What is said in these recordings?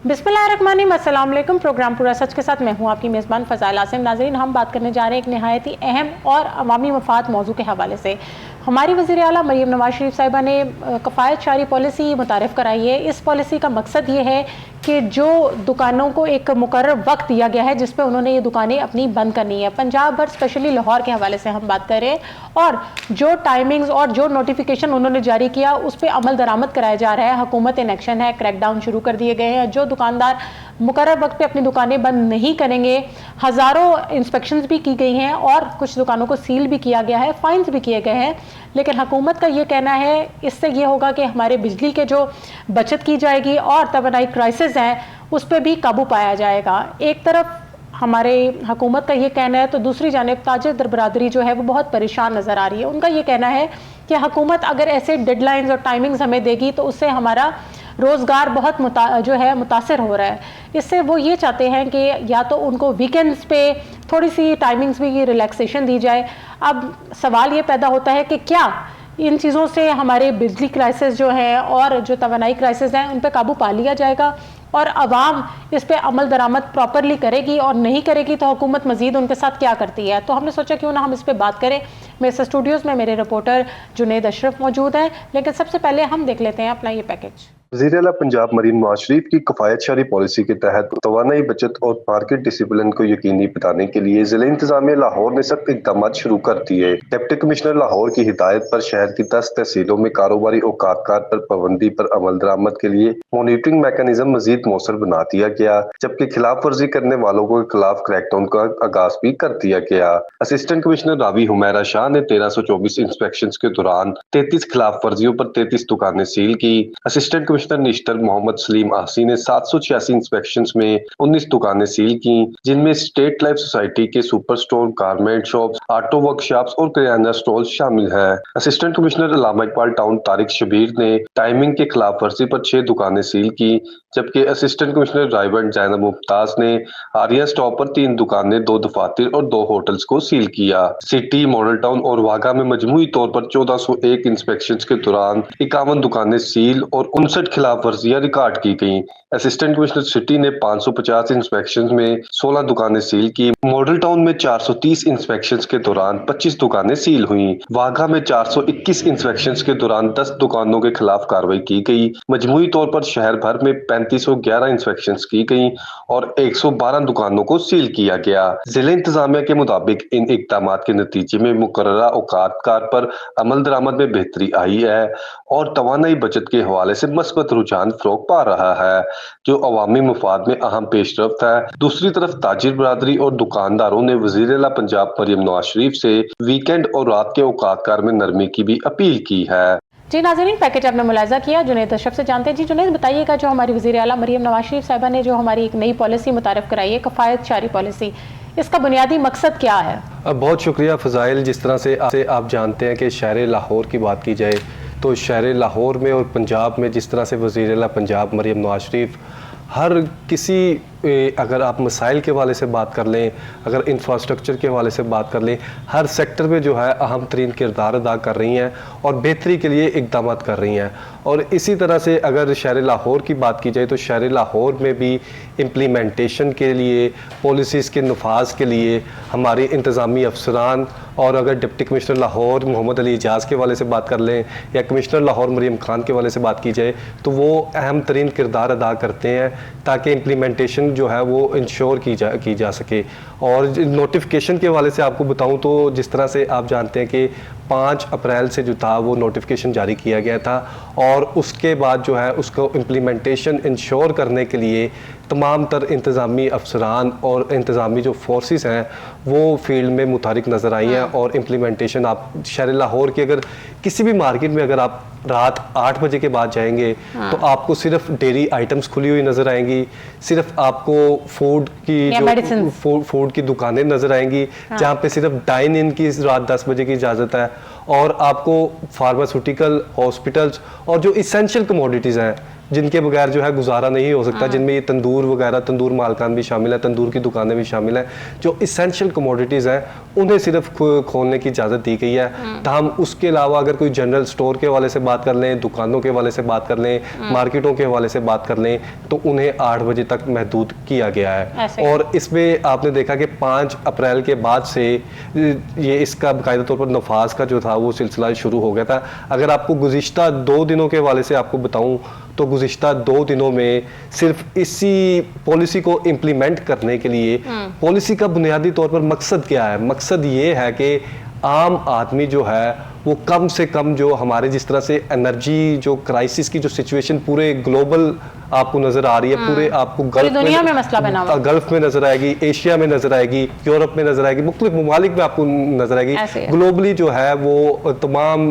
बिस्मिल्लाहिर्रहमानिर्रहीम, अस्सलाम वालेकुम। प्रोग्राम पूरा सच के साथ मैं हूं आपकी मेज़बान फ़ज़ाइल आसिम। नाज़रीन, हम बात करने जा रहे हैं एक नहायत ही अहम और अवामी मफ़ाद मौजू के हवाले से। हमारी वज़ीर आला मरीम नवाज़ शरीफ साहिबा ने कफ़ायत शारी पॉलिसी मुतारिफ़ कराई है। इस पॉलिसी का मकसद ये है कि जो दुकानों को एक मुकर्रर वक्त दिया गया है जिस पे उन्होंने ये दुकानें अपनी बंद करनी है, पंजाब भर स्पेशली लाहौर के हवाले से हम बात कर रहे हैं, और जो टाइमिंग्स और जो नोटिफिकेशन उन्होंने जारी किया उस पर अमल दरामद कराया जा रहा है। हुकूमत इन एक्शन है, क्रैकडाउन शुरू कर दिए गए हैं। जो दुकानदार मुकर्रर वक्त पे अपनी दुकानें बंद नहीं करेंगे, हज़ारों इंस्पेक्शंस भी की गई हैं और कुछ दुकानों को सील भी किया गया है, फाइन्स भी किए गए हैं। लेकिन हुकूमत का ये कहना है इससे ये होगा कि हमारे बिजली के जो बचत की जाएगी और तवानाई क्राइसिस हैं उस पर भी काबू पाया जाएगा। एक तरफ हमारे हुकूमत का ये कहना है तो दूसरी जानिब ताजिर दर बरादरी जो है वो बहुत परेशान नज़र आ रही है। उनका ये कहना है कि हुकूमत अगर ऐसे डेडलाइंस और टाइमिंग्स हमें देगी तो उससे हमारा रोज़गार बहुत मुतासर हो रहा है। इससे वो ये चाहते हैं कि या तो उनको वीकेंड्स पे थोड़ी सी टाइमिंग्स में रिलैक्सेशन दी जाए। अब सवाल ये पैदा होता है कि क्या इन चीज़ों से हमारे बिजली क्राइसिस जो है और जो तवानाई क्राइसिस हैं उन पर काबू पा लिया जाएगा और अवाम इस पर अमल दरामद प्रॉपरली करेगी, और नहीं करेगी तो हुकूमत मजीद उनके साथ क्या करती है। तो हमने सोचा क्यों ना हम इस पर बात करें। मेरे स्टूडियोज़ में मेरे रिपोर्टर जुनेद अशरफ मौजूद हैं, लेकिन सबसे पहले हम देख लेते हैं अपना ये पैकेज। वज़ीर आला पंजाब मरीम नवाज शरीफ की कफ़ायत शारी पॉलिसी के तहत तवानाई बचत और मार्केट डिसिप्लिन को यकीनी बनाने के लिए ज़िला इंतज़ामिया लाहौर ने सख्त इक़दाम शुरू कर दिए। डिप्टी कमिश्नर लाहौर की हिदायत पर शहर की 10 तहसीलों में कारोबारी औकातकार पर पाबंदी पर अमल दरामद के लिए मॉनिटरिंग मैकेनिज्म मजीद मौसर बना दिया गया, जबकि खिलाफ वर्जी करने वालों के खिलाफ क्रैकडाउन का आगाज भी कर दिया गया। असिस्टेंट कमिश्नर रावी हुमैरा शाह ने 1324 इंस्पेक्शन के दौरान 33 खिलाफ वर्जियों पर 33 दुकानें सील की। असिस्टेंट कमिश्नर निश्तर मोहम्मद सलीम आसी ने 786 इंस्पेक्शन में 19 दुकानें सील की, जिनमें स्टेट लाइफ सोसाइटी के super store, garment shops, auto workshops और किराना स्टोर शामिल हैं। Assistant commissioner Allama Iqbal town Tariq Shabbir ने टाइमिंग के खिलाफ वर्जी पर 6 दुकानें सील की, जबकि असिस्टेंट कमिश्नर रायबंड जैनब मुमताज ने आर्या स्टॉप पर 3 दुकानें, 2 दफातर और 2 होटल्स को सील किया। सिटी, मॉडल टाउन और वाघा में मजमूई तौर पर 1401 इंस्पेक्शन के दौरान 51 दुकानें सील और 59 खिलाफ वर्जियां रिकॉर्ड की गई। असिस्टेंट कमिश्नर सिटी ने 550 इंस्पेक्शन में 16 दुकानें सील की। मॉडल टाउन में 430 इंस्पेक्शन के दौरान 25 दुकानें सील हुई। वाघा में 421 इंस्पेक्शन के दौरान 10 दुकानों के खिलाफ कार्रवाई की गई। मजमूई तौर पर शहर भर में 3511 इंस्पेक्शन की गई और 112 दुकानों को सील किया गया। जिला इंतजामिया के मुताबिक इन इकदाम के नतीजे में मुकर्ररा औकातकार पर अमल दरामद में बेहतरी आई है और तवानाई बचत के हवाले से मस्बत रुझान फरोग पा रहा है, जो अवामी मफाद में अहम पेशरफ्त है। दूसरी तरफ ताजिर बरादरी और दुकानदारों ने वज़ीर आला पंजाब मरीम नवाज शरीफ से वीकेंड और रात के औकातकार में नरमी की भी अपील की है। जी नाज़रीन, पैकेज आपने मुलाजा किया। जुनेद अशरफ से जानते हैं। जी जुनेद, बताइएगा जो हमारी वज़ीर आला मरीम नवाज शरीफ साहिबा ने जो हमारी एक नई पॉलिसी मुतारिफ कराई है, कफ़ायत शारी पॉलिसी, इसका बुनियादी मकसद क्या है? बहुत शुक्रिया फ़ज़ाइल। जिस तरह से आप जानते हैं कि शहर लाहौर की बात की जाए तो शहर लाहौर में और पंजाब में जिस तरह से वज़ीर आला पंजाब मरीम नवाज शरीफ हर किसी, अगर आप मसाइल के हवाले से बात कर लें, अगर इंफ्रास्ट्रक्चर के हवाले से बात कर लें, हर सेक्टर में जो है अहम तरीन किरदार अदा कर रही हैं और बेहतरी के लिए इक़दाम कर रही हैं। और इसी तरह से अगर शहर लाहौर की बात की जाए तो शहर लाहौर में भी इम्प्लीमेंटेशन के लिए, पॉलिसीज़ के नफाज के लिए हमारे इंतज़ामी अफसरान, और अगर डिप्टी कमिश्नर लाहौर मोहम्मद अली एजाज़ के हवाले से बात कर लें या कमिश्नर लाहौर मरीम खान के हवाले से बात की जाए तो वो अहम तरीन किरदार अदा करते हैं ताकि इम्प्लीमेंटेशन जो है वो इंश्योर की जा सके। और नोटिफिकेशन के हवाले से आपको बताऊं तो जिस तरह से आप जानते हैं कि 5 अप्रैल से जो था वो नोटिफिकेशन जारी किया गया था और उसके बाद जो है उसको इम्प्लीमेंटेशन इंश्योर करने के लिए तमाम तर इंतज़ामी अफसरान और इंतज़ामी जो फोर्सेस हैं वो फील्ड में मुतारिक नज़र आई हैं। और इम्प्लीमेंटेशन आप शहर लाहौर की अगर किसी भी मार्केट में अगर आप रात 8 बजे के बाद जाएंगे तो आपको सिर्फ डेयरी आइटम्स खुली हुई नज़र आएंगी, सिर्फ आपको फूड की जो फूड की दुकानें नज़र आएंगी जहाँ पे सिर्फ डाइन इन की रात 10 बजे की इजाज़त है। और आपको फार्मास्यूटिकल, हॉस्पिटल्स और जो इसेंशियल कमोडिटीज़ हैं जिनके बगैर जो है गुजारा नहीं हो सकता, जिनमें ये तंदूर वगैरह, तंदूर मालकान भी शामिल है, तंदूर की दुकानें भी शामिल हैं, जो इसेंशियल कमोडिटीज़ हैं उन्हें सिर्फ खोलने की इजाज़त दी गई है। ताहम उसके अलावा अगर कोई जनरल स्टोर के हवाले से बात कर लें, दुकानों के हवाले से बात कर लें, मार्केटों के हवाले से बात कर लें, तो उन्हें 8 बजे तक महदूद किया गया है। और इसमें आपने देखा कि 5 अप्रैल के बाद से ये इसका बाकायदा तौर पर नफाज का जो था वो सिलसिला शुरू हो गया था। अगर आपको गुज़िश्ता 2 दिनों के हवाले से आपको बताऊं तो गुज़िश्ता 2 दिनों में सिर्फ इसी पॉलिसी को इम्प्लीमेंट करने के लिए पॉलिसी का बुनियादी तौर पर मकसद क्या है? मकसद ये है कि आम आदमी जो है वो कम से कम जो हमारे जिस तरह से एनर्जी जो क्राइसिस की जो सिचुएशन पूरे ग्लोबल आपको नजर आ रही है, पूरे आपको गल्फ दुनिया में मसला बना हुआ, गल्फ में नजर आएगी, एशिया में नजर आएगी, यूरोप में नजर आएगी, मुख्तलिफ ममालिक में आपको नजर आएगी। ग्लोबली जो है वो तमाम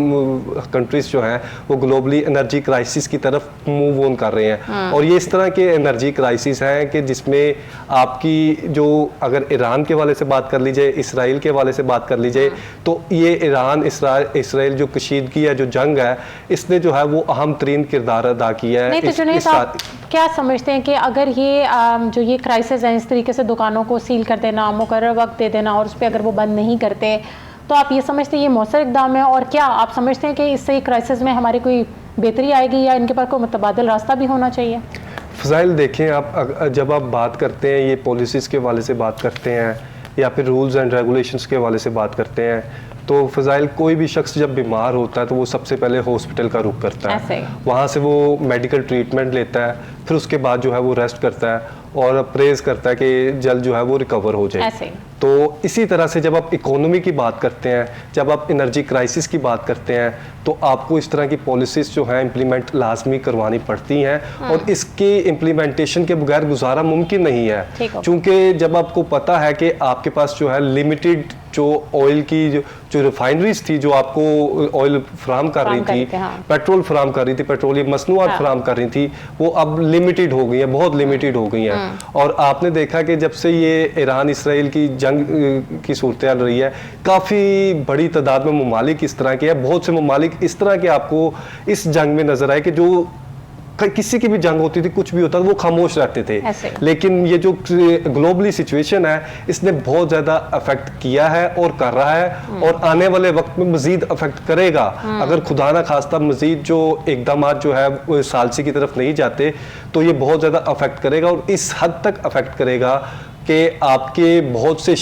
कंट्रीज जो हैं वो ग्लोबली एनर्जी क्राइसिस की तरफ मूव ऑन कर रहे हैं। और ये इस तरह के एनर्जी क्राइसिस हैं कि जिसमें आपकी जो अगर ईरान के हवाले से बात कर लीजिए, इसराइल के हवाले से बात कर लीजिए, तो ये ईरान इसराइल जो कशीदगी है, जो जंग है, इसने जो है वो अहम तरीन किरदार अदा किया है। नहीं तो क्या समझते हैं कि अगर ये जो ये क्राइसिस है, इस तरीके से दुकानों को सील कर देना, मुकर्रर वक्त दे देना और उस पर अगर वो बंद नहीं करते, तो आप ये समझते हैं ये मौसर इक़दाम है? और क्या आप समझते हैं कि इससे क्राइसिस में हमारी कोई बेहतरी आएगी या इनके पास कोई मुतबादिल रास्ता भी होना चाहिए? फ़ज़ाइल देखें, आप जब आप बात करते हैं ये पॉलिसीज़ के हवाले से बात करते हैं या फिर रूल्स एंड रेगुलेशंस के हवाले से बात करते हैं, तो फ़ज़ाइल कोई भी शख्स जब बीमार होता है तो वो सबसे पहले हॉस्पिटल का रुख करता है, वहाँ से वो मेडिकल ट्रीटमेंट लेता है, फिर उसके बाद जो है वो रेस्ट करता है और प्रेज़ करता है कि जल्द जो है वो रिकवर हो जाए। तो इसी तरह से जब आप इकोनॉमी की बात करते हैं, जब आप एनर्जी क्राइसिस की बात करते हैं, तो आपको इस तरह की पॉलिसीज़ जो हैं इम्प्लीमेंट लाजमी करवानी पड़ती हैं और इसके इम्प्लीमेंटेशन के बगैर गुजारा मुमकिन नहीं है। क्योंकि जब आपको पता है कि आपके पास जो है लिमिटेड जो ऑयल की जो रिफाइनरीज थी जो आपको ऑयल फराम कर रही थी, पेट्रोल फराम कर रही थी, पेट्रोलियम मसनूआत फराम कर रही थी, वो अब लिमिटेड हो गई हैं, बहुत लिमिटेड हो गई हैं। और आपने देखा कि जब से ये ईरान इसराइल की जंग की सूरत हाल रही है, काफ़ी बड़ी तादाद में ममालिक इस तरह के हैं, बहुत से ममालिक इस तरह के आपको इस जंग में नजर आए कि जो किसी की भी जंग होती थी, कुछ भी होता था, वो खामोश रहते थे। लेकिन ये जो ग्लोबली सिचुएशन है इसने बहुत ज़्यादा अफेक्ट किया है और कर रहा है और आने वाले वक्त में मज़ीद अफेक्ट करेगा। अगर खुदा ना खास्ता मज़ीद जो इक़दाम जो है सालसी की तरफ नहीं जाते तो ये बहुत ज़्यादा अफेक्ट करेगा और इस हद तक अफेक्ट करेगा कि आपके बहुत से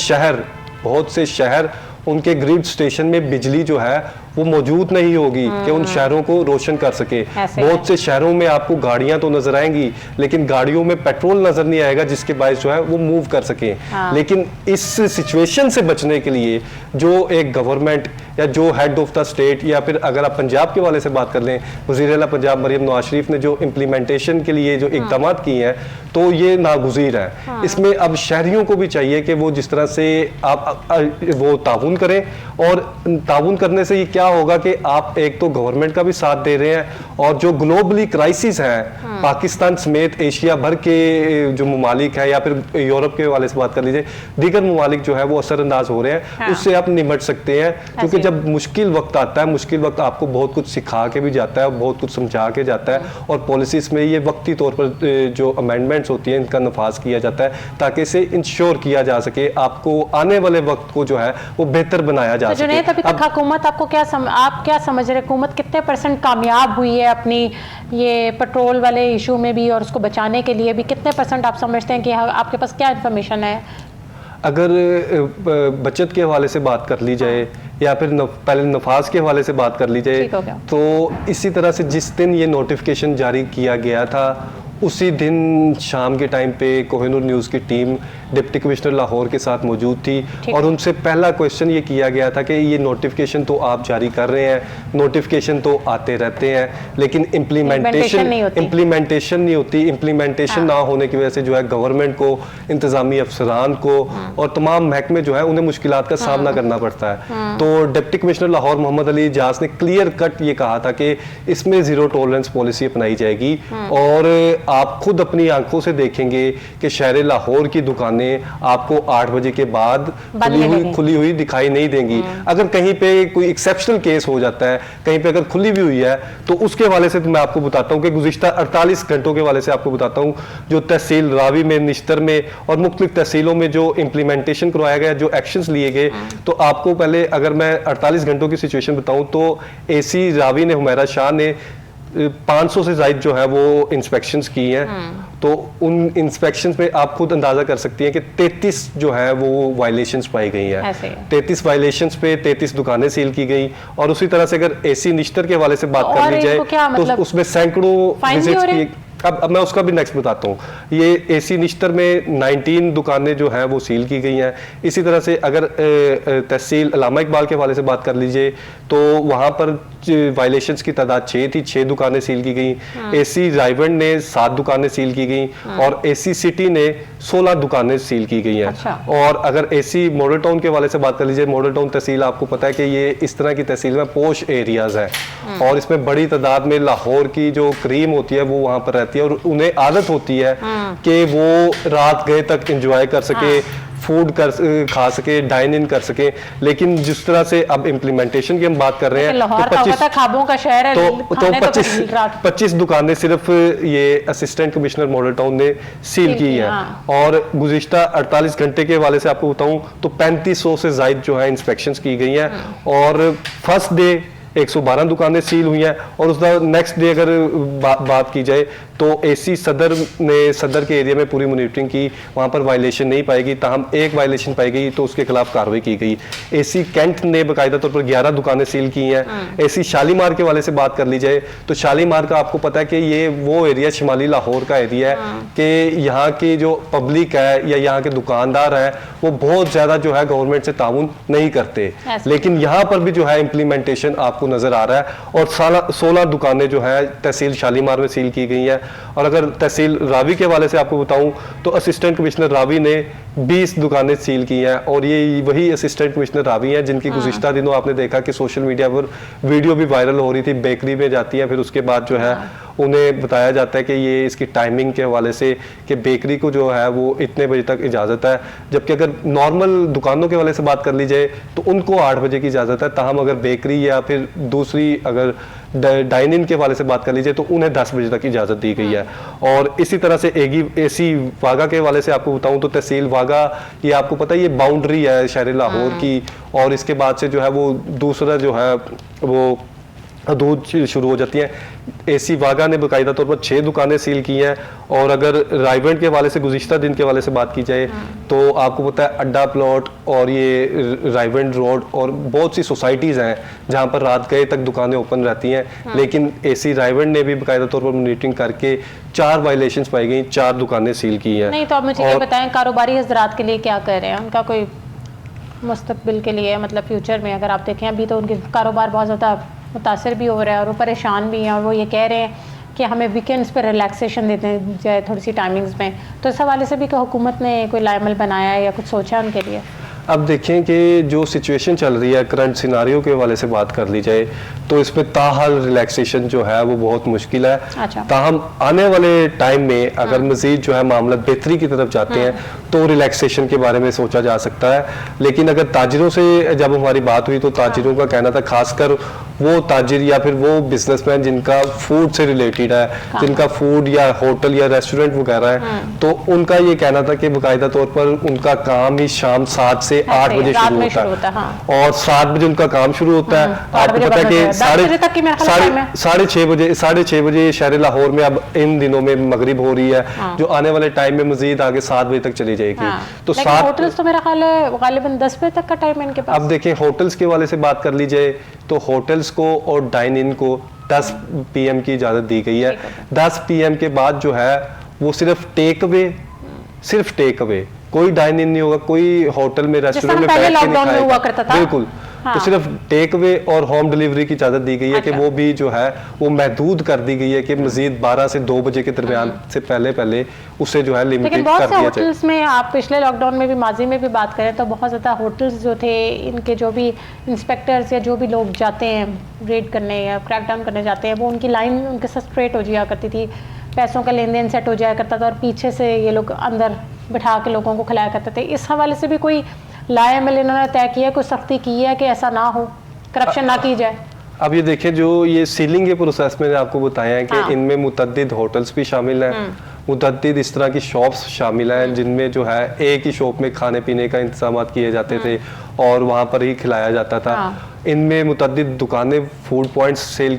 शहर उनके ग्रिड स्टेशन में बिजली जो है वो मौजूद नहीं होगी कि उन शहरों को रोशन कर सके। बहुत से शहरों में आपको गाड़ियां तो नजर आएंगी लेकिन गाड़ियों में पेट्रोल नजर नहीं आएगा जिसके बायस जो है वो मूव कर सके। लेकिन इस सिचुएशन से बचने के लिए जो एक गवर्नमेंट या जो हेड ऑफ द स्टेट या फिर अगर आप पंजाब के वाले से बात कर लें, वज़ीर आला पंजाब मरियम नवाज शरीफ ने जो इम्प्लीमेंटेशन के लिए जो इक़दाम किए हैं तो ये नागुज़ीर है। इसमें अब शहरियों को भी चाहिए कि वो जिस तरह से आप वो ताउन करें और ताउन करने से ये क्या होगा कि आप एक तो गवर्नमेंट का भी साथ दे रहे हैं और जो ग्लोबली क्राइसिस है पाकिस्तान समेत एशिया भर के जो ममालिक है या फिर यूरोप के वाले से बात कर लीजिए, दीगर ममालिक जो है वो असरअंदाज हो रहे हैं, उससे आप निमट सकते हैं। क्योंकि जब मुश्किल वक्त आता है, मुश्किल वक्त आपको बहुत कुछ सिखा के भी जाता है, बहुत कुछ समझा के जाता है और पॉलिसीज में ये वक्ती तौर पर जो अमेंडमेंट्स होती हैं इनका नफाज किया जाता है ताकि इसे इंश्योर किया जा सके आपको आने वाले वक्त को जो है वो बेहतर बनाया जा सके। जुनैद, अभी तक हुकूमत आपको आप क्या समझ रहे, हुकूमत कितने % कामयाब हुई है अपनी ये पेट्रोल वाले इशू में भी और उसको बचाने के लिए भी? कितने % आप समझते हैं कि आपके पास क्या इन्फॉर्मेशन है? अगर बचत के हवाले से बात कर ली जाए या फिर पहले नफाज के हवाले से बात कर ली जाए तो इसी तरह से जिस दिन ये नोटिफिकेशन जारी किया गया था उसी दिन शाम के टाइम पे कोहिनूर न्यूज़ की टीम डिप्टी कमिश्नर लाहौर के साथ मौजूद थी और उनसे पहला क्वेश्चन ये किया गया था कि ये नोटिफिकेशन तो आप जारी कर रहे हैं, नोटिफिकेशन तो आते रहते हैं लेकिन इम्प्लीमेंटेशन नहीं होती। इम्प्लीमेंटेशन ना होने की वजह से जो है गवर्नमेंट को, इंतज़ामी अफसरान को और तमाम महकमे जो है उन्हें मुश्किलात का सामना करना पड़ता है। तो डिप्टी कमिश्नर लाहौर मोहम्मद अली इजाज ने क्लियर कट ये कहा था कि इसमें ज़ीरो टॉलरेंस पॉलिसी अपनाई जाएगी और आप खुद अपनी आंखों से देखेंगे कि शहर लाहौर की दुकानें आपको 8 बजे के बाद खुली हुई दिखाई नहीं देंगी। अगर कहीं पे कोई एक्सेप्शनल केस हो जाता है, कहीं पे अगर खुली भी हुई है, तो उसके हवाले से तो मैं आपको बताता हूँ कि गुज़िश्ता 48 घंटों के हवाले से आपको बताता हूँ, जो तहसील रावी में, निश्तर में और मुख्तलिफ तहसीलों में जो इम्प्लीमेंटेशन करवाया गया, जो एक्शंस लिए गए, तो आपको पहले अगर मैं 48 घंटों की सिचुएशन बताऊं तो एसी रावी ने, हुमैरा शाह ने 500 से ज्यादा जो है वो इंस्पेक्शंस की हैं। तो उन इंस्पेक्शंस में आप खुद अंदाजा कर सकती हैं कि 33 जो है वो वायलेशंस पाई गई हैं। 33 वायलेशंस पे 33 दुकानें सील की गई। और उसी तरह से अगर एसी निश्तर के हवाले से बात कर ली जाए तो उसमें सैकड़ों विजिट्स की। अब मैं उसका भी नेक्स्ट बताता हूँ। ये एसी निश्तर में 19 दुकानें जो हैं वो सील की गई हैं। इसी तरह से अगर तहसील अल्लामा इकबाल के हवाले से बात कर लीजिए तो वहाँ पर वायलेशंस की तादाद 6 थी, 6 दुकानें सील की गई। एसी रायवंड ने 7 दुकानें सील की गई और एसी सिटी ने 16 दुकानें सील की गई हैं। अच्छा। और अगर एसी मॉडल टाउन के हवाले से बात कर लीजिए, मॉडल टाउन तहसील आपको पता है कि ये इस तरह की तहसील में पोश एरियाज है और इसमें बड़ी तादाद में लाहौर की जो क्रीम होती है वो वहाँ पर रहती है और उन्हें आदत होती है कि वो रात गए तक एंजॉय कर सके, फूड खा सके, डाइन इन कर सके। लेकिन जिस तरह से अब इम्प्लीमेंटेशन की हम बात कर रहे हैं तो खाबों का शहर है, तो 25 दुकानें सिर्फ ये असिस्टेंट कमिश्नर मॉडल टाउन ने सील की हैं। और गुज़िश्ता 48 घंटे के हवाले से आपको बताऊं तो 3500 से ज्यादा जो है इंस्पेक्शंस की गई हैं। और फर्स्ट डे 112 दुकानें सील हुई हैं और उसका नेक्स्ट डे अगर बात की जाए तो एसी सदर ने सदर के एरिया में पूरी मॉनिटरिंग की, वहाँ पर वायलेशन नहीं पाएगी। ताहम एक वायलेशन पाई गई तो उसके खिलाफ कार्रवाई की गई। एसी कैंट ने बाकायदा तौर पर 11 दुकानें सील की हैं। एसी शालीमार के वाले से बात कर ली जाए तो शालीमार का आपको पता है कि ये वो एरिया शिमाली लाहौर का एरिया है कि यहाँ की जो पब्लिक है या यहाँ के दुकानदार हैं वो बहुत ज़्यादा जो है गवर्नमेंट से ताउन नहीं करते। लेकिन यहाँ पर भी जो है इम्प्लीमेंटेशन आपको नजर आ रहा है। और 16 दुकानें जो है तहसील शालीमार में सील की गई हैं। और अगर तहसील रावी के हवाले से आपको बताऊं तो असिस्टेंट कमिश्नर रावी ने 20 दुकानें सील की हैं। और ये वही असिस्टेंट कमिश्नर रावी हैं जिनकी गुज़िश्ता दिनों आपने देखा कि सोशल मीडिया पर वीडियो भी वायरल हो रही थी। बेकरी में जाती हैं, फिर उसके बाद जो है उन्हें बताया जाता है कि ये इसकी टाइमिंग के हवाले से कि बेकरी को जो है वो इतने बजे तक इजाज़त है, जबकि अगर नॉर्मल दुकानों के हवाले से बात कर ली जाए तो उनको 8 बजे की इजाज़त है। ताहम अगर बेकरी या फिर दूसरी अगर डाइन इन के हवाले से बात कर लीजिए तो उन्हें 10 बजे तक इजाज़त दी गई है। और इसी तरह से एसी वागा के हवाले से आपको बताऊं तो तहसील वागा ये आपको पता है ये बाउंड्री है शहर लाहौर की। और इसके बाद से जो है वो दूसरा जो है वो हदूद शुरू हो जाती हैं। एसी वागा ने बाकायदा तौर पर 6 दुकानें सील की हैं। और अगर रायवंड के हवाले से गुज़िश्ता दिन के हवाले से बात की जाए तो आपको पता है अड्डा प्लॉट और ये रायवंड रोड और बहुत सी सोसाइटीज़ हैं जहां पर रात गए तक दुकानें ओपन रहती हैं। लेकिन एसी रायवंड ने भी बाकायदा तौर पर मॉनिटरिंग करके 4 वायलेशंस पाई गई, 4 दुकानें सील की हैं। नहीं तो आप मुझे ये बताएं कारोबारी हजरात के लिए क्या कर रहे हैं, उनका कोई मुस्तकबिल के लिए मतलब फ्यूचर में अगर आप देखें अभी तो उनके कारोबार बहुत ज़्यादा मुतासर भी हो रहा है और वो परेशान भी हैं और वो ये कह रहे हैं कि हमें वीकेंड्स पर रिलैक्सेशन देते जाए थोड़ी सी टाइमिंग्स में। तो इस हवाले से भी क्या हुकूमत ने कोई लाइमल बनाया है या कुछ सोचा है उनके लिए? अब देखें कि जो सिचुएशन चल रही है करंट सिनारियो के हवाले से बात कर ली जाए तो इसमें ताहाल रिलैक्सेशन जो है वो बहुत मुश्किल है। अच्छा। ताहम आने वाले टाइम में अगर मजीद जो है मामला बेहतरी की तरफ जाते हैं तो रिलैक्सेशन के बारे में सोचा जा सकता है। लेकिन अगर ताजिरों से जब हमारी बात हुई तो ताजिरों का कहना था, खासकर वो ताजिर या फिर वो बिजनेसमैन जिनका फूड से रिलेटेड है, जिनका फूड या होटल या रेस्टोरेंट वगैरह है, तो उनका ये कहना था कि बाकायदा तौर पर उनका काम ही शाम 7 से 8 बजे शुरू होता है और 7 बजे उनका काम शुरू होता है। आपको पता है कि 6:30 बजे शहर लाहौर में अब इन दिनों में मगरिब हो रही है, जो आने वाले टाइम में मजीद आगे 7 बजे तक चली जाएगी। तो 7 होटल्स तो मेरा ख्याल है गालिबन 10 बजे तक का टाइम है इनके पास। अब देखें होटल्स के वाले से बात कर ली जाए तो होटल्स को और डाइन इन को 10 PM की इजाज़त दी गई है। 10 PM के बाद जो है वो सिर्फ टेक अवे, कोई डाइन इन नहीं होगा, कोई होटल में रेस्टोरेंट में बैठ के नहीं खाएगा, बिल्कुल। तो सिर्फ टेक अवे और होम डिलीवरी की इजाज़त दी गई है कि वो भी जो है वो महदूद कर दी गई है कि मजीद 12 से 2 बजे के दरमियान से पहले उसे जो है लिमिटेड कर दिया जाए। होटल्स में आप पिछले लॉकडाउन में भी माजी में भी बात करें तो बहुत ज़्यादा होटल्स जो थे इनके जो भी इंस्पेक्टर्स या जो भी लोग जाते हैं रेड करने या क्रैकडाउन करने जाते हैं वो उनकी लाइन उनके साथ स्ट्रेट हो जाया करती थी। पैसों का लेन देन सेट हो जाया करता था और पीछे से ये लोग अंदर बिठा के लोगों को खिलाया करते थे। इस हवाले से भी कोई लाएमिल इन्होंने तय किया, कोई सख्ती की है कि ऐसा ना हो, करप्शन ना की जाए? अब ये देखें, जो ये सीलिंग के प्रोसेस में आपको बताया है कि हाँ। इनमें मुतअद्दिद होटल्स भी शामिल हैं, मुतअद्दिद इस तरह की शॉप्स शामिल हैं जिनमें जो है एक ही शॉप में खाने पीने का इंतजाम किए जाते थे और वहाँ पर ही खिलाया जाता था। इनमें मुतअद्दिद दुकानें, फूड पॉइंट्स सील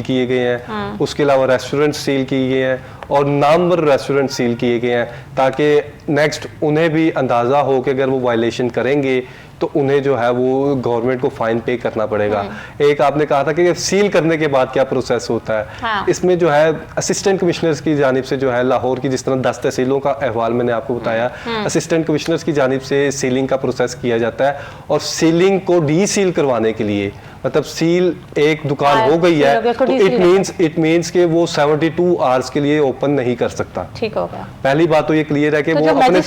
किए गए हैं, उसके अलावा रेस्टोरेंट सील किए गए हैं और नामवर रेस्टोरेंट सील किए गए हैं, ताकि नेक्स्ट उन्हें भी अंदाज़ा हो कि अगर वो वायलेशन करेंगे तो उन्हें जो है वो गवर्नमेंट को फाइन पे करना पड़ेगा। एक आपने कहा था कि सील करने के बाद क्या प्रोसेस होता है। हाँ। इसमें जो है असिस्टेंट कमिश्नर्स की जानिब से जो है लाहौर की जिस तरह 10 तहसीलों का अहवाल मैंने आपको बताया, असिस्टेंट कमिश्नर्स की जानिब से सीलिंग का प्रोसेस किया जाता है और सीलिंग को डी सील करवाने के लिए, मतलब सील एक दुकान हो गई है तो इट मींस कि वो 72 आवर्स के लिए ओपन नहीं कर सकता। ठीक हो गया। पहली बात तो ये क्लियर है कि तो वो अपने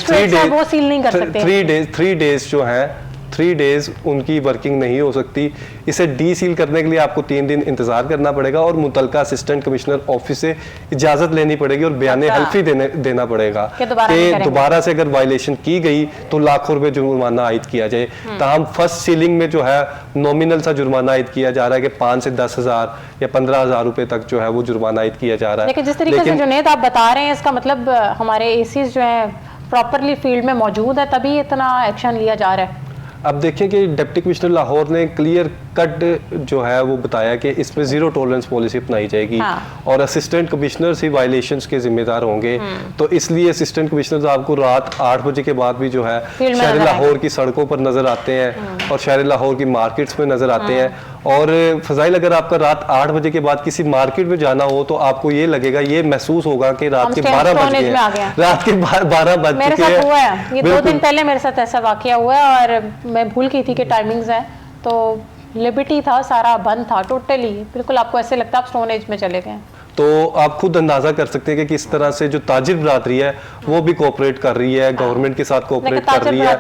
3 डेज जो है 3 डेज उनकी वर्किंग नहीं हो सकती। इसे डी सील करने के लिए आपको 3 दिन इंतजार करना पड़ेगा और मुतलका असिस्टेंट कमिश्नर ऑफिस से इजाजत लेनी पड़ेगी और बयान हल्फी देना पड़ेगा कि दोबारा से अगर वायलेशन की गई तो लाखों रुपए जुर्माना आयद किया जाए। ताहम फर्स्ट सीलिंग में जो है नॉमिनल सा जुर्माना आयद किया जा रहा है कि 5 से 10,000 या 15,000 रुपए तक जो है वो जुर्माना आयद किया जा रहा है। लेकिन जिस तरीके से जुनेद आप बता रहे हैं, इसका मतलब हमारे एसीज जो है प्रॉपरली फील्ड में मौजूद है, तभी इतना एक्शन लिया जा रहा है। अब देखें कि डिप्टी कमिश्नर लाहौर ने क्लियर कट जो है वो बताया कि इसमें जीरो टॉलरेंस पॉलिसी अपनाई जाएगी। हाँ। और असिस्टेंट कमिश्नर्स ही वायलेशंस के जिम्मेदार होंगे। तो इसलिए असिस्टेंट कमिश्नर आपको रात 8 बजे के बाद भी जो है शहर लाहौर की सड़कों पर नजर आते हैं और शहर लाहौर की मार्केट्स में नजर आते हैं। और फजाइल, अगर आपका रात 8 बजे के बाद किसी मार्केट में जाना हो तो आपको ये लगेगा, ये महसूस होगा कि रात के 12 बज गए, रात के 12 बज चुके हैं। ये 2 दिन पहले मेरे साथ ऐसा वाकया हुआ है और मैं भूल गई थी कि टाइमिंग्स है, तो लिबर्टी था, सारा बंद था टोटली, बिल्कुल आपको ऐसे लगता है आप स्टोन एज में चले गए। तो आप खुद अंदाजा कर सकते हैं कि किस तरह से जो ताजिर बरादरी है वो भी कोऑपरेट कर रही है, गवर्नमेंट के साथ कोऑपरेट कर रही है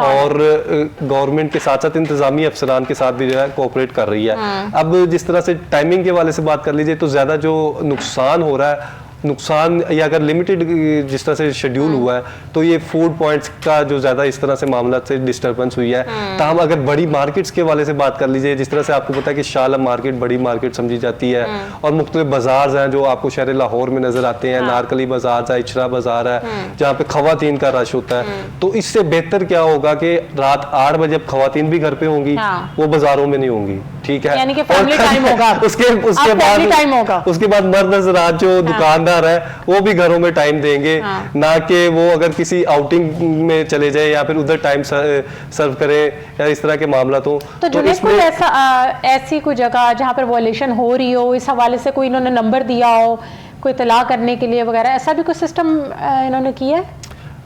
और गवर्नमेंट के साथ साथ इंतजामी अफसरान के साथ भी जो है कोऑपरेट कर रही है। अब जिस तरह से टाइमिंग के वाले से बात कर लीजिए तो ज्यादा जो नुकसान हो रहा है, नुकसान या अगर लिमिटेड जिस तरह से शेड्यूल हुआ है तो ये फूड पॉइंट्स का जो ज्यादा इस तरह से मामला से डिस्टर्बेंस हुई है। ताहम अगर बड़ी मार्केट्स के वाले से बात कर लीजिए, जिस तरह से आपको पता है कि शालम मार्केट बड़ी मार्केट समझी जाती है और मुख्तलिफ बाजार हैं जो आपको शहर लाहौर में नजर आते हैं। नारकली बाजार है, इचरा बाजार है, जहाँ पे खवातीन का रश होता है। तो इससे बेहतर क्या होगा कि रात 8 बजे अब खवातीन भी घर पे होंगी, वो बाजारों में नहीं होंगी। ठीक है, यानी कि फैमिली टाइम होगा। उसके बाद मर्द हज़रात जो दुकानदार है वो भी घरों में टाइम देंगे, ना कि वो अगर किसी आउटिंग में चले जाए या फिर उधर टाइम सर्व करे या इस तरह के मामला। तो इसमें ऐसी कोई जगह जहाँ पर वॉयलेशन हो रही हो, इस हवाले से कोई इन्होंने नंबर दिया हो कोई इतला करने के लिए वगैरह, ऐसा भी कोई सिस्टम इन्होंने किया है?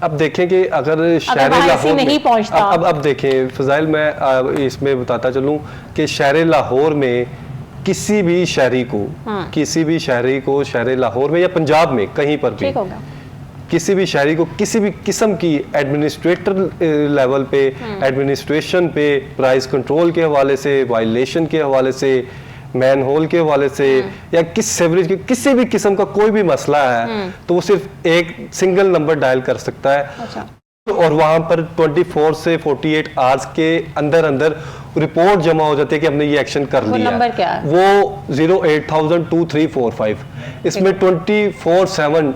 अब देखें कि अगर शहर लाहौर नहीं पहुंचता, अब देखें फजाइल, मैं इसमें बताता चलूं कि शहर लाहौर में किसी भी शहरी को शहर लाहौर में या पंजाब में कहीं पर भी किसी भी शहरी को किसी भी किस्म की एडमिनिस्ट्रेटर लेवल पे, एडमिनिस्ट्रेशन पे, प्राइस कंट्रोल के हवाले से, वायलेशन के हवाले से, मैन होल के हवाले से या सेवरेज के किसी भी किस्म का कोई भी मसला है तो वो सिर्फ एक सिंगल नंबर डायल कर सकता है। अच्छा। और वहां पर 24 से 48 आवर्स के अंदर अंदर रिपोर्ट जमा हो जाती है कि हमने ये एक्शन कर लिया। वो नंबर क्या है? वो 0802345। इसमें 24/7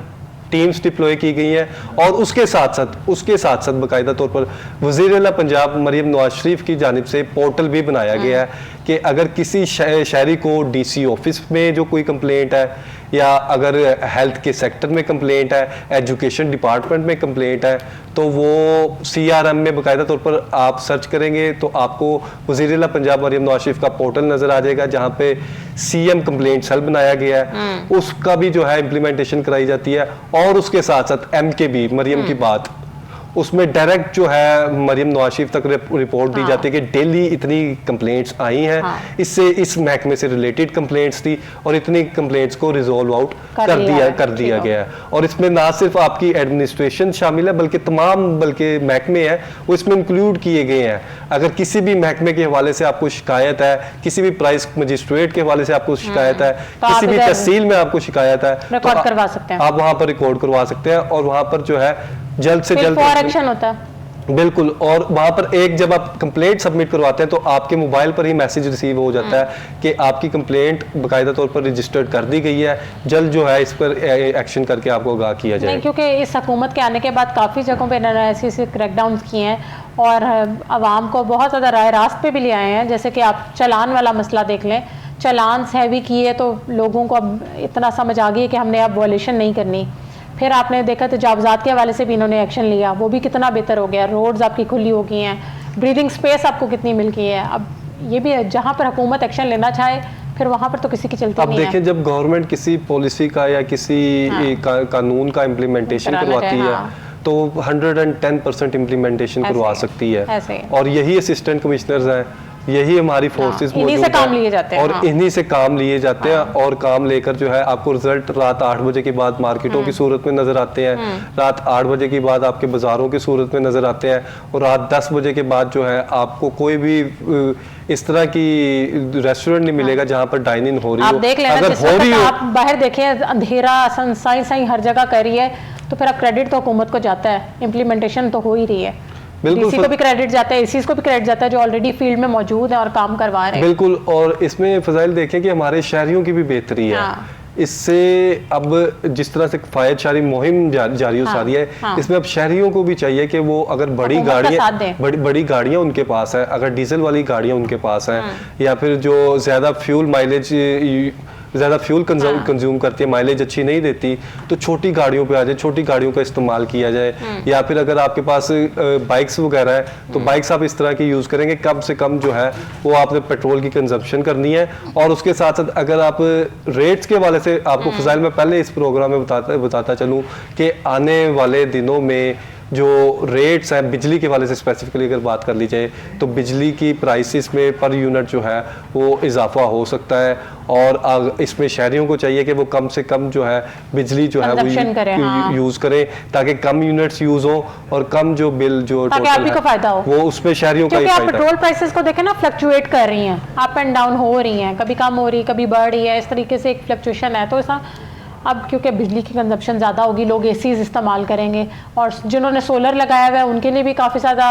टीम्स डिप्लॉय की गई हैं और उसके साथ साथ बाकायदा तौर पर वज़ीर आला पंजाब मरियम नवाज शरीफ की जानिब से पोर्टल भी बनाया गया है कि अगर किसी शहरी को डीसी ऑफिस में जो कोई कंप्लेंट है या अगर हेल्थ के सेक्टर में कंप्लेंट है, एजुकेशन डिपार्टमेंट में कंप्लेंट है, तो वो CRM में बाकायदा तौर पर आप सर्च करेंगे तो आपको वज़ीर आला पंजाब मरियम नवाज शरीफ का पोर्टल नजर आ जाएगा जहाँ पे CM कंप्लेंट सेल बनाया गया है, उसका भी जो है इम्प्लीमेंटेशन कराई जाती है। और उसके साथ साथ MKB मरियम की बात उसमें डायरेक्ट जो है मरियम नवाज शरीफ तक रिपोर्ट दी जाती है कि डेली इतनी कंप्लेंट्स आई हैं, इससे इस महकमे से रिलेटेड कंप्लेंट्स थी और इतनी कंप्लेंट्स को रिजोल्व आउट कर दिया गया है। और इसमें ना सिर्फ आपकी एडमिनिस्ट्रेशन शामिल है बल्कि बल्कि महकमे हैं वो इसमें इंक्लूड किए गए हैं। अगर किसी भी महकमे के हवाले से आपको शिकायत है, किसी भी प्राइस मजिस्ट्रेट के हवाले से आपको शिकायत है, किसी भी तहसील में आपको शिकायत है, रिकॉर्ड करवा सकते हैं, आप वहां पर रिकॉर्ड करवा सकते हैं और वहां पर जो है जल्द से जल्द एक्शन होता है। बिल्कुल। और वहां पर एक जब आप कंप्लेंट सबमिट करवाते हैं तो आपके मोबाइल पर ही मैसेज रिसीव हो जाता है कि आपकी कंप्लेंट बाकायदा तौर पर रजिस्टर्ड कर दी गई है, जल्द जो है इस पर एक्शन करके आपको आगाह किया जाए। क्योंकि इस हुकूमत के आने के बाद काफ़ी जगहों पर ऐसे क्रैकडाउन किए हैं और आवाम को बहुत ज़्यादा राय रास्त पे भी ले आए हैं। जैसे कि आप चलान वाला मसला देख लें, चलान हैवी किए तो लोगों को अब इतना समझ आ गई कि हमने अब वॉल्यूशन नहीं करनी। फिर आपने देखा तजावुज़ात के हवाले से भी इन्होंने एक्शन लिया, वो भी कितना बेहतर हो गया। रोड्स आपकी खुली हो गई हैं, ब्रीदिंग स्पेस आपको कितनी मिल गई है। अब ये भी जहाँ पर हुकूमत एक्शन लेना चाहे फिर वहाँ पर तो किसी की चलती नहीं है। अब देखें जब गवर्नमेंट किसी पॉलिसी का या किसी कानून का इम्प्लीमेंटेशन करवाती है तो 110% इम्प्लीमेंटेशन करवा सकती है। और यही असिस्टेंट कमिश्नर्स हैं, यही हमारी फोर्सेस इन्हीं से काम लिए जाते हैं और इन्हीं से काम लिए जाते हैं और काम लेकर जो है आपको रिजल्ट रात 8 बजे के बाद मार्केटों की सूरत में नजर आते हैं, रात 8 बजे के बाद आपके बाजारों की सूरत में नजर आते हैं और रात 10 बजे के बाद जो है आपको कोई भी इस तरह की रेस्टोरेंट नहीं मिलेगा जहां पर डाइनिंग हो रही हो। देख लेना, अगर हो रही हो आप बाहर देखें अंधेरा सनसाई हर जगह कर रही है तो फिर अब क्रेडिट तो हुकूमत को जाता है, इम्प्लीमेंटेशन तो हो ही रही है। डीसी को भी क्रेडिट जाता है, एसीज को भी क्रेडिट जाता है जो ऑलरेडी फील्ड में मौजूद है और काम करवा रहे हैं। बिल्कुल। और इसमें फजाइल देखें कि हमारे शहरियों की भी बेहतरी है। इससे अब जिस तरह से किफायत शारी मुहिम जारी हो रही है, इसमें अब शहरियों को भी चाहिए कि वो अगर बड़ी गाड़ियां उनके पास है, अगर डीजल वाली गाड़ियां उनके पास है या फिर जो ज्यादा फ्यूल कंज्यूम करती है, माइलेज अच्छी नहीं देती, तो छोटी गाड़ियों पे आ जाए, छोटी गाड़ियों का इस्तेमाल किया जाए। या फिर अगर आपके पास बाइक्स वगैरह है तो बाइक्स आप इस तरह की यूज़ करेंगे, कम से कम जो है वो आपने पेट्रोल की कंजप्शन करनी है। और उसके साथ साथ अगर आप रेट्स के वाले से आपको फजाइल में पहले इस प्रोग्राम में बताता चलूँ कि आने वाले दिनों में जो रेट्स हैं बिजली के वाले से स्पेसिफिकली अगर बात कर ली जाए तो बिजली की प्राइसेस में पर यूनिट जो है वो इजाफा हो सकता है और इसमें शहरियों को चाहिए कि वो कम से कम जो है बिजली जो है वो यूज़ करें ताकि कम यूनिट्स यूज़ हो और कम जो बिल जो टोटल है फायदा हो वो उसमें शहरियों का ही फायदा। पेट्रोल प्राइसेस को देखें ना, फ्लक्चुएट कर रही हैं, अप एंड डाउन हो रही हैं, कभी कम हो रही कभी बढ़ रही है, इस तरीके से एक फ्लक्चुएशन है। तो ऐसा अब क्योंकि बिजली की कंजप्शन ज़्यादा होगी, लोग एसीज इस्तेमाल करेंगे और जिन्होंने सोलर लगाया हुआ है उनके लिए भी काफ़ी ज़्यादा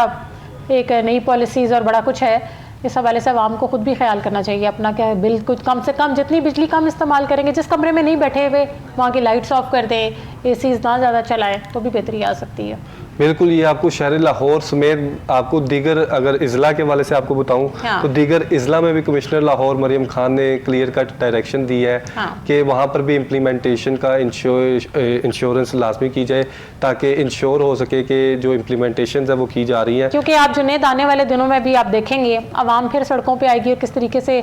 एक नई पॉलिसीज़ और बड़ा कुछ है। इस हवाले से आवाम को खुद भी ख्याल करना चाहिए अपना, क्या बिल कुछ कम से कम जितनी बिजली कम इस्तेमाल करेंगे, जिस कमरे में नहीं बैठे हुए वहाँ की लाइट्स ऑफ कर दें, एसीज ना ज़्यादा चलाएं तो भी बेहतरी आ सकती है। बिल्कुल। ये आपको शहर लाहौर समेत आपको दीगर अगर इजला के वाले से आपको बताऊं तो दीगर इजला में भी कमिश्नर लाहौर मरियम खान ने क्लियर कट डायरेक्शन दी है कि वहाँ पर भी इम्प्लीमेंटेशन का इंश्योरेंस लाजमी की जाए ताकि इंश्योर हो सके कि जो इम्प्लीमेंटेशन है वो की जा रही है। क्योंकि आप जुनेद आने वाले दिनों में भी आप देखेंगे आवाम फिर सड़कों पर आएगी और किस तरीके से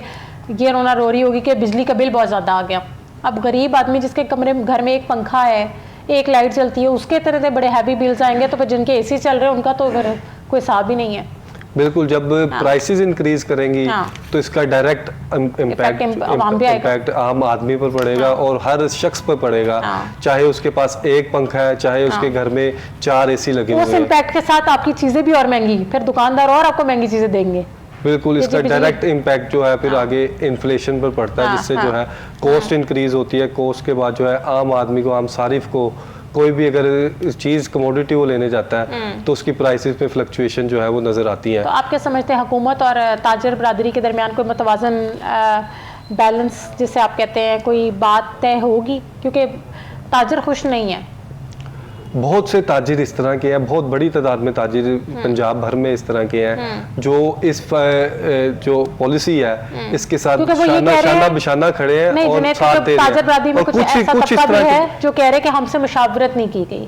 ये रोना रो रही होगी कि बिजली का बिल बहुत ज़्यादा आ गया। अब गरीब आदमी जिसके कमरे घर में एक पंखा है, एक लाइट चलती है, उसके तरह से बड़े हैवी बिल्स आएंगे तो फिर जिनके एसी चल रहे हैं उनका तो कोई हिसाब ही नहीं है। बिल्कुल। जब प्राइसेस इंक्रीज करेंगी तो इसका डायरेक्ट इम्पैक्ट आम आदमी पर पड़ेगा और हर शख्स पर पड़ेगा, चाहे उसके पास एक पंखा है, चाहे उसके घर में 4 एसी लगे हुए हैं। उस इम्पैक्ट के साथ आपकी चीजें भी और महंगी, फिर दुकानदार और आपको महंगी चीजें देंगे। बिल्कुल। इसका डायरेक्ट इम्पैक्ट जो है फिर आगे इन्फ्लेशन पर पड़ता है, जिससे जो है कॉस्ट इंक्रीज होती है। कॉस्ट के बाद जो है आम आदमी को, आम सारिफ को, कोई भी अगर चीज़ कमोडिटी वो लेने जाता है तो उसकी प्राइसेस में फ्लक्चुएशन जो है वो नज़र आती है। तो आप क्या समझते हैं हुकूमत और ताजर बरादरी के दरमियान कोई मुतवाज़न बैलेंस जिसे आप कहते हैं कोई बात तय होगी? क्योंकि ताजर खुश नहीं है। बहुत से ताजिर इस तरह के हैं, बहुत बड़ी तादाद में ताजिर पंजाब भर में इस तरह के हैं जो इस जो पॉलिसी है इसके साथ शाना बिशाना खड़े हैं और साथ दे रहे हैं। और कुछ इस तरह है जो कह रहे हैं कि हमसे मुशावरत नहीं की गई।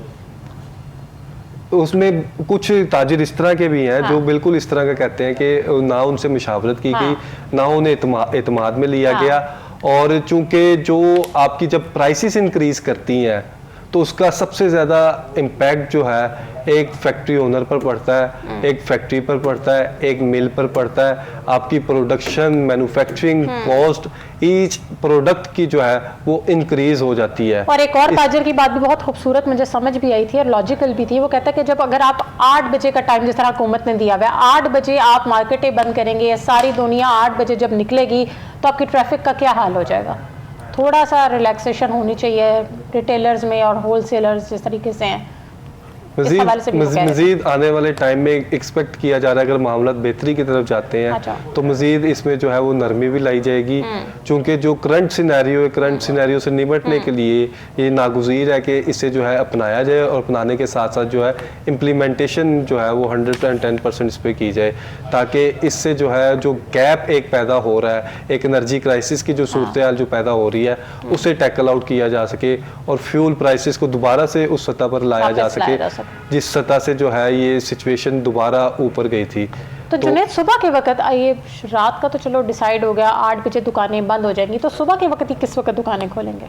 उसमें कुछ ताजिर इस तरह के भी हैं जो बिल्कुल इस तरह का कहते हैं कि ना उनसे मुशावरत की गई, ना उन्हें एतमाद में लिया गया। और चूंकि जो आपकी जब प्राइसेस इंक्रीज करती हैं तो उसका सबसे ज़्यादा इम्पैक्ट जो है एक फैक्ट्री ओनर पर पड़ता है, एक फैक्ट्री पर पड़ता है, एक मिल पर पड़ता है। आपकी production, manufacturing cost, each product की जो है वो इंक्रीज हो जाती है। और एक और ताजर की बात भी बहुत खूबसूरत मुझे समझ भी आई थी और लॉजिकल भी थी। वो कहता है कि जब अगर आप 8 बजे का टाइम जिस तरह हुकूमत ने दिया हुआ है, 8 बजे आप मार्केटें बंद करेंगे या सारी दुनिया 8 बजे जब निकलेगी तो आपकी ट्रैफिक का क्या हाल हो जाएगा। थोड़ा सा रिलैक्सेशन होनी चाहिए रिटेलर्स में और होलसेलर्स जिस तरीके से हैं। मजीद आने वाले टाइम में एक्सपेक्ट किया जा रहा है, अगर मामला बेहतरी की तरफ जाते हैं अच्छा। तो मजीद इसमें जो है वो नरमी भी लाई जाएगी, क्योंकि जो करंट सिनेरियो से निपटने के लिए ये नागुज़ीर है कि इसे जो है अपनाया जाए और अपनाने के साथ साथ जो है इम्प्लीमेंटेशन जो है वो 110% इस पर की जाए, ताकि इससे जो है जो गैप एक पैदा हो रहा है, एक एनर्जी क्राइसिस की जो सूरत हाल जो पैदा हो रही है उसे टैकल आउट किया जा सके और फ्यूल प्राइसेस को दोबारा से उस सतह पर लाया जा सके जिस सतह से जो है ये सिचुएशन दोबारा ऊपर गई थी। तो जुनैद, सुबह के वक्त, ये रात का तो चलो डिसाइड हो गया 8 बजे दुकानें बंद हो जाएंगी, तो सुबह के वक्त ही किस वक्त दुकानें खोलेंगे?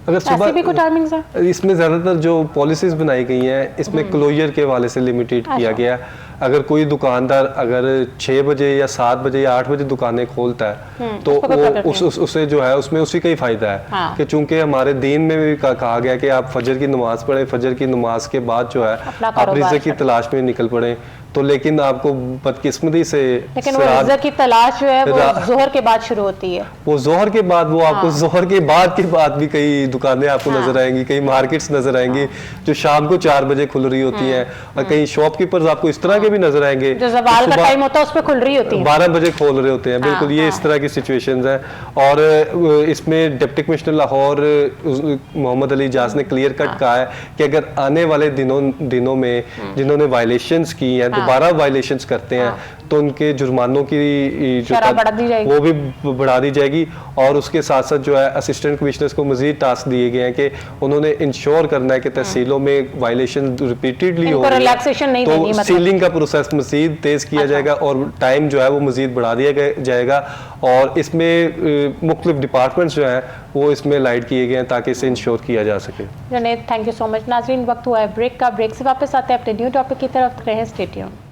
अगर सुबह भी कोई टाइमिंग्स है? इसमें ज़्यादातर जो पॉलिसीज बनाई गई हैं इसमें क्लोजर के हवाले से लिमिटेड किया गया। अगर कोई दुकानदार अगर 6 बजे या 7 बजे या 8 बजे दुकानें खोलता है तो वो उसे जो है उसमें उसी का ही फायदा है। हाँ। कि चूंकि हमारे दीन में भी कहा गया कि आप फजर की नमाज पढ़ें, फजर की नमाज के बाद जो है आप रिज़्क़ की तलाश में निकल पड़े। तो लेकिन आपको बदकिस्मती से लेकिन वो रिज़्क़ की तलाश जो है वो ज़ोहर के बाद शुरू होती है। वो ज़ोहर के बाद वो आपको ज़ोहर के बाद भी कई दुकानें आपको नजर आएंगी, कई मार्केट्स नजर आएंगी जो शाम को 4 बजे खुल रही होती हैं और कई शॉपकीपर्स आपको इस तरह के भी नजर आएंगे जो ज़वाल का टाइम होता है उस पे खुल रही होती है, 12 बजे खोल रहे होते हैं। बिल्कुल ये इस तरह की सिचुएशंस हैं। और इसमें डिप्टी कमिश्नर लाहौर मोहम्मद अली इजाज ने क्लियर कट कहा है कि अगर आने वाले दिनों में जिन्होंने वायलेशंस की हैं दोबारा वायलेशंस करते हैं तो उनके जुर्मानों की जो वो भी बढ़ा दी जाएगी। और उसके साथ साथ जो है असिस्टेंट कमिश्नर्स को मजीद टास्क दिए गए हैं कि उन्होंने इंश्योर करना है कि तहसीलों में वायलेशन रिपीटेडली हो रही है तो सीलिंग का प्रोसेस मजीद तेज किया जाएगा और टाइम जो है वो मजीद बढ़ा दिया जाएगा। और इसमें मुख्तलिफ डिपार्टमेंट्स जो हैं वो इसमें लाइट किए गए हैं ताकि इसे इंश्योर किया जा सके। Junaid, thank you so much. नाज़रीन, वक्त हुआ है ब्रेक का। ब्रेक से वापस आते हैं अपने न्यू टॉपिक की तरफ। रहे स्टे ट्यून्ड।